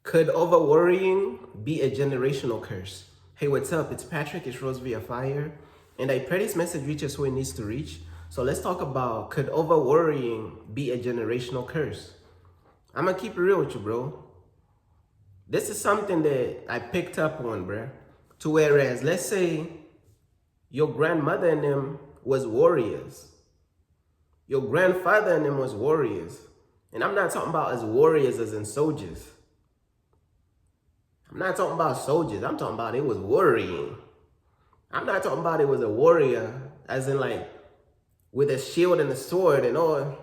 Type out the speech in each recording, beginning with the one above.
Could over worrying be a generational curse? Hey, what's up? It's Patrick. It's Rose via Fire. And I pray this message reaches who it needs to reach. So let's talk about, could over worrying be a generational curse? I'm going to keep it real with you, bro. This is something that I picked up on, bro. To whereas, let's say your grandmother and them was warriors. Your grandfather and them was warriors. And I'm not talking about as warriors as in soldiers. I'm not talking about soldiers. I'm talking about it was worrying. I'm not talking about it was a warrior, as in like with a shield and a sword and all,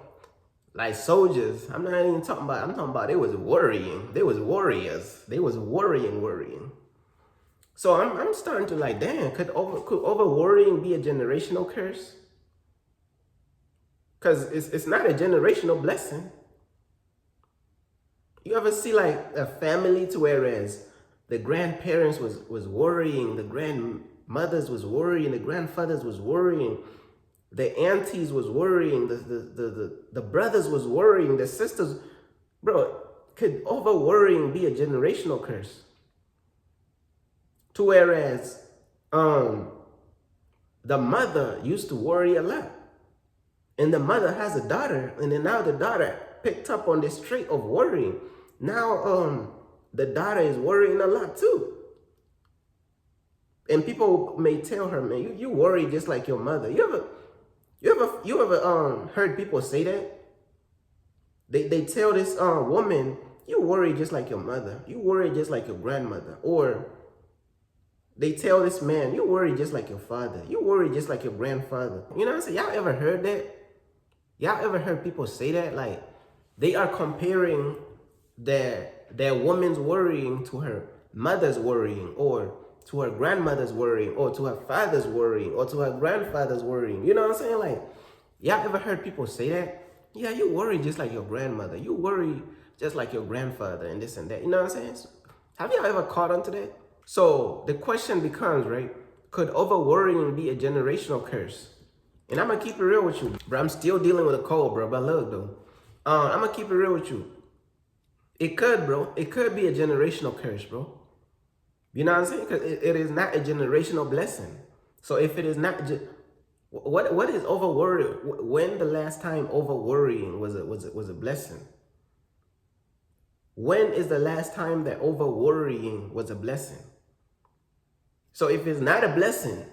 like soldiers. I'm not even talking about. I'm talking about it was worrying. They was warriors. They was worrying. So I'm starting to like, damn, could over worrying be a generational curse? Because it's not a generational blessing. You ever see like a family to whereas the grandparents was worrying, the grandmothers was worrying, the grandfathers was worrying, the aunties was worrying, the brothers was worrying, the sisters, bro, could over worrying be a generational curse? To whereas the mother used to worry a lot. And the mother has a daughter, and then now the daughter picked up on this trait of worrying. Now the daughter is worrying a lot too. And people may tell her, man, you worry just like your mother. You ever heard people say that? They tell this woman, you worry just like your mother. You worry just like your grandmother. Or they tell this man, you worry just like your father. You worry just like your grandfather. You know what I'm saying? Y'all ever heard that? Y'all ever heard people say that? Like, they are comparing their woman's worrying to her mother's worrying, or to her grandmother's worrying, or to her father's worrying, or to her grandfather's worrying. You know what I'm saying? Like, y'all ever heard people say that? Yeah, you worry just like your grandmother. You worry just like your grandfather and this and that. You know what I'm saying? Have y'all ever caught on to that? So the question becomes, right? Could over worrying be a generational curse? And I'm going to keep it real with you, bro. I'm still dealing with a cold, bro. But look, though. I'm going to keep it real with you. It could, bro. It could be a generational curse, bro. You know what I'm saying? Because it is not a generational blessing. So if it is not, what is over worrying? When the last time over worrying was a blessing? When is the last time that over worrying was a blessing? So if it's not a blessing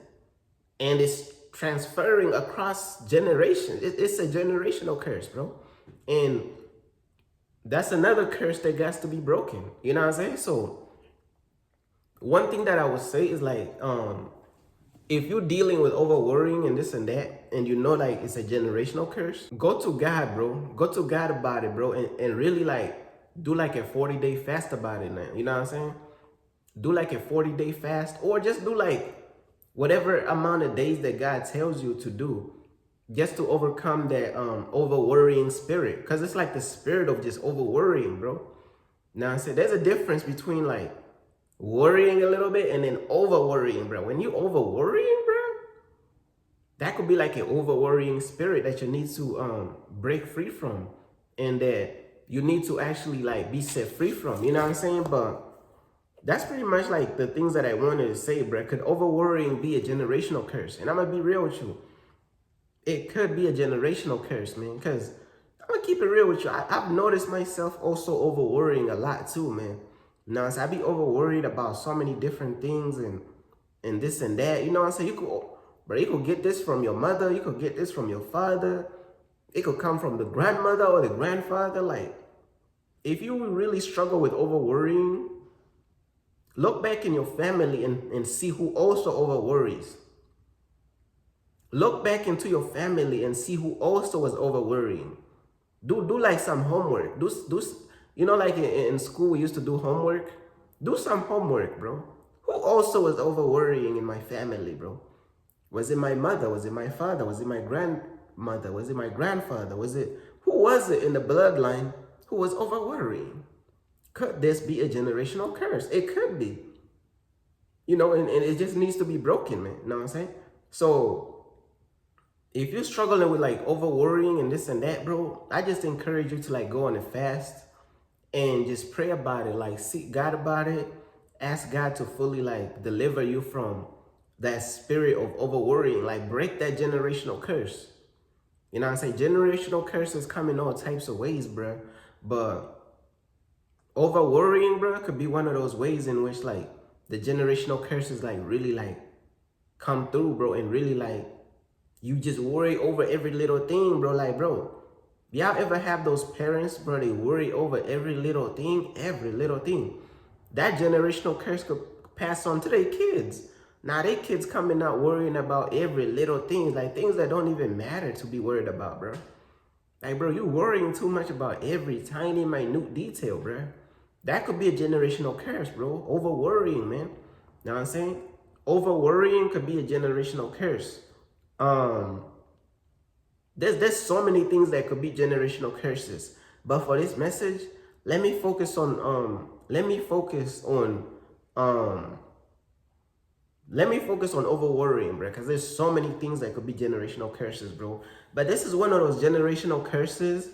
and it's transferring across generations, it's a generational curse, bro. And that's another curse that has to be broken. You know what I'm saying? So one thing that I would say is like, if you're dealing with over worrying and this and that, and you know like it's a generational curse, go to God, bro. Go to God about it, bro, and really like do like a 40-day fast about it now. You know what I'm saying? Do like a 40-day fast, or just do like whatever amount of days that God tells you to do, just to overcome that over worrying spirit. Because it's like the spirit of just over worrying, bro. Now I said there's a difference between like worrying a little bit and then over worrying, bro. When you over worrying, bro, that could be like an over worrying spirit that you need to break free from, and that you need to actually like be set free from. You know what I'm saying? But that's pretty much like the things that I wanted to say, bro. Could over worrying be a generational curse? And I'm gonna be real with you. It could be a generational curse, man. Because I'm gonna keep it real with you. I've noticed myself also over worrying a lot too, man. Now, so I be over worried about so many different things and this and that. You know what I'm saying? You could get this from your mother. You could get this from your father. It could come from the grandmother or the grandfather. Like, if you really struggle with over worrying, look back in your family and see who also over worries. Look back into your family and see who also was over worrying. Do like some homework. Do you know, like in school we used to do homework. Do some homework, bro. Who also was over worrying in my family, bro? Was it my mother? Was it my father? Was it my grandmother? Was it my grandfather? Who was it in the bloodline who was over worrying? Could this be a generational curse? It could be. You know, and it just needs to be broken, man. You know what I'm saying? So if you're struggling with like over worrying and this and that, bro, I just encourage you to like go on a fast and just pray about it. Like seek God about it. Ask God to fully like deliver you from that spirit of over worrying. Like break that generational curse. You know what I'm saying? Generational curses come in all types of ways, bro. But over worrying, bro, could be one of those ways in which like the generational curses like really like come through, bro, and really like you just worry over every little thing, bro. Like, bro, y'all ever have those parents, bro, they worry over every little thing, every little thing. That generational curse could pass on to their kids. Now their kids coming out worrying about every little thing, like things that don't even matter to be worried about, bro. Like, bro, you worrying too much about every tiny, minute detail, bro. That could be a generational curse, bro. Over worrying, man. Know what I'm saying? Over worrying could be a generational curse. There's so many things that could be generational curses. But for this message, let me focus on over worrying, bro, because there's so many things that could be generational curses, bro. But this is one of those generational curses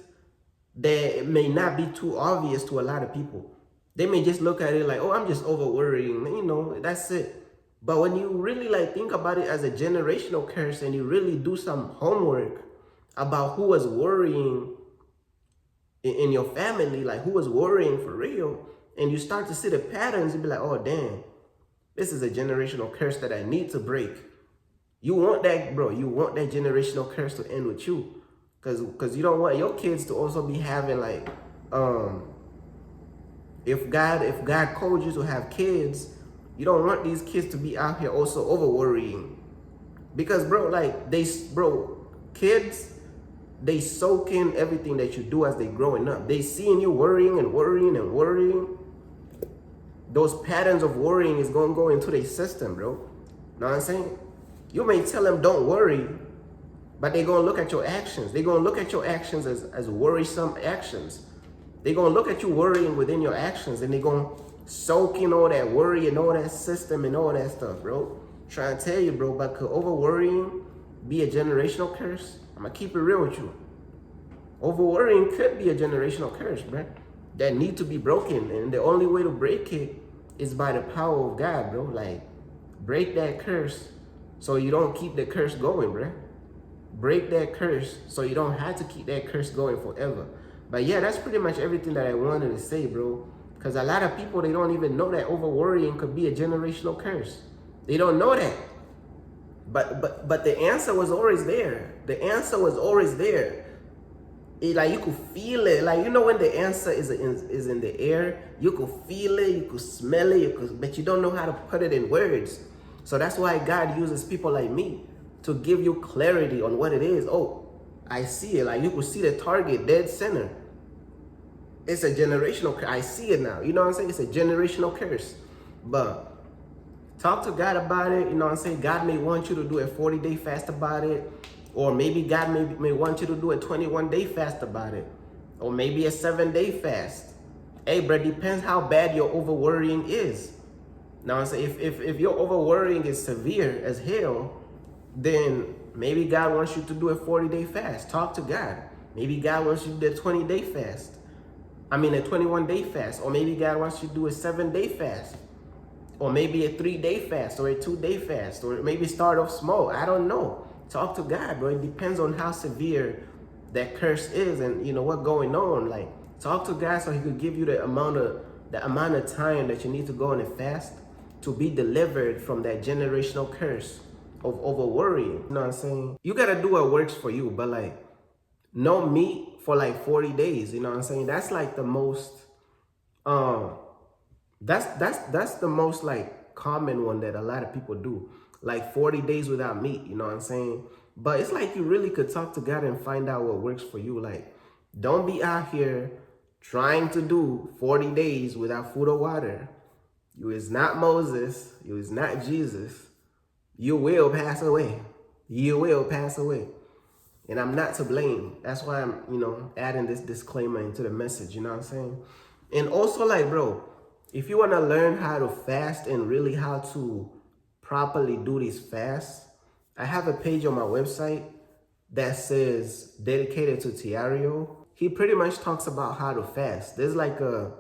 that may not be too obvious to a lot of people. They may just look at it like, oh, I'm just over worrying, you know, that's it. But when you really like think about it as a generational curse and you really do some homework about who was worrying in your family, like who was worrying for real, and you start to see the patterns, you be like, oh, damn, this is a generational curse that I need to break. You want that, bro. You want that generational curse to end with you. Because you don't want your kids to also be having like, if God called you to have kids, you don't want these kids to be out here also over worrying. Because, bro, like kids, they soak in everything that you do as they growing up. They seeing you worrying and worrying and worrying. Those patterns of worrying is going to go into their system, bro. Know what I'm saying? You may tell them don't worry, but they're going to look at your actions. They're going to look at your actions as worrisome actions. They're going to look at you worrying within your actions, and they're going to soak in all that worry and all that system and all that stuff, bro. Trying to tell you, bro, but could over worrying be a generational curse? I'm going to keep it real with you. Over worrying could be a generational curse, bro, that need to be broken. And the only way to break it is by the power of God, bro. Like, break that curse so you don't keep the curse going, bro. Break that curse so you don't have to keep that curse going forever. But yeah, that's pretty much everything that I wanted to say, bro. Because a lot of people, they don't even know that over worrying could be a generational curse. They don't know that. But the answer was always there. The answer was always there. Like you could feel it. Like, you know, when the answer is in the air, you could feel it, you could smell it, but you don't know how to put it in words. So that's why God uses people like me to give you clarity on what it is. Oh, I see it. Like you could see the target dead center. It's a generational curse. I see it now. You know what I'm saying? It's a generational curse. But talk to God about it. You know what I'm saying? God may want you to do a 40-day fast about it. Or maybe God may want you to do a 21-day fast about it. Or maybe a 7-day fast. Hey, bro, depends how bad your over worrying is. Now, I'm saying if your over worrying is severe as hell, then maybe God wants you to do a 40-day fast. Talk to God. Maybe God wants you to do a 20-day fast. A 21-day fast. Or maybe God wants you to do a 7-day fast. Or maybe a 3-day fast or a 2-day fast. Or maybe start off small. I don't know. Talk to God, bro. It depends on how severe that curse is and, you know, what's going on. Like, talk to God so he could give you the amount of time that you need to go on a fast to be delivered from that generational curse of over worrying. You know what I'm saying? You got to do what works for you, but like, no meat for like 40 days. You know what I'm saying? That's like the most, that's the most like common one that a lot of people do. Like 40 days without meat, you know what I'm saying? But it's like you really could talk to God and find out what works for you. Like, don't be out here trying to do 40 days without food or water. You is not Moses. You is not Jesus. You will pass away. You will pass away. And I'm not to blame. That's why I'm, you know, adding this disclaimer into the message, you know what I'm saying? And also, like, bro, if you want to learn how to fast and really how to properly do these fasts, I have a page on my website that says dedicated to Tiario. he pretty much talks about how to fast. There's like a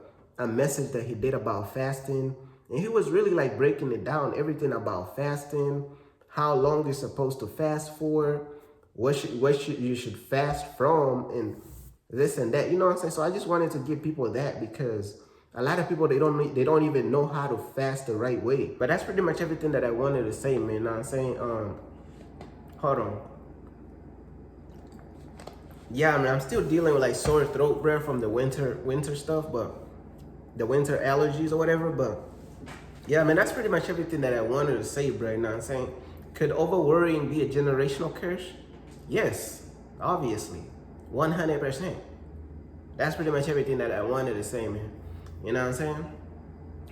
message that he did about fasting, and he was really like breaking it down, everything about fasting, how long you're supposed to fast for, what you should fast from, and this and that. You know what I'm saying? So I just wanted to give people that, because a lot of people, they don't even know how to fast the right way. But that's pretty much everything that I wanted to say, man. You know what I'm saying? Hold on. Yeah, I mean, I'm still dealing with like sore throat, bro, from the winter stuff, but the winter allergies or whatever. But yeah, man, that's pretty much everything that I wanted to say, bro. You know what I'm saying? Could over worrying be a generational curse? Yes, obviously, 100%. That's pretty much everything that I wanted to say, man. You know what I'm saying?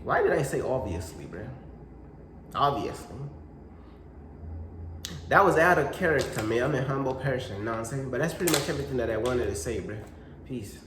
Why did I say obviously, bro? Obviously. That was out of character, man. I'm a humble person, you know what I'm saying? But that's pretty much everything that I wanted to say, bro. Peace.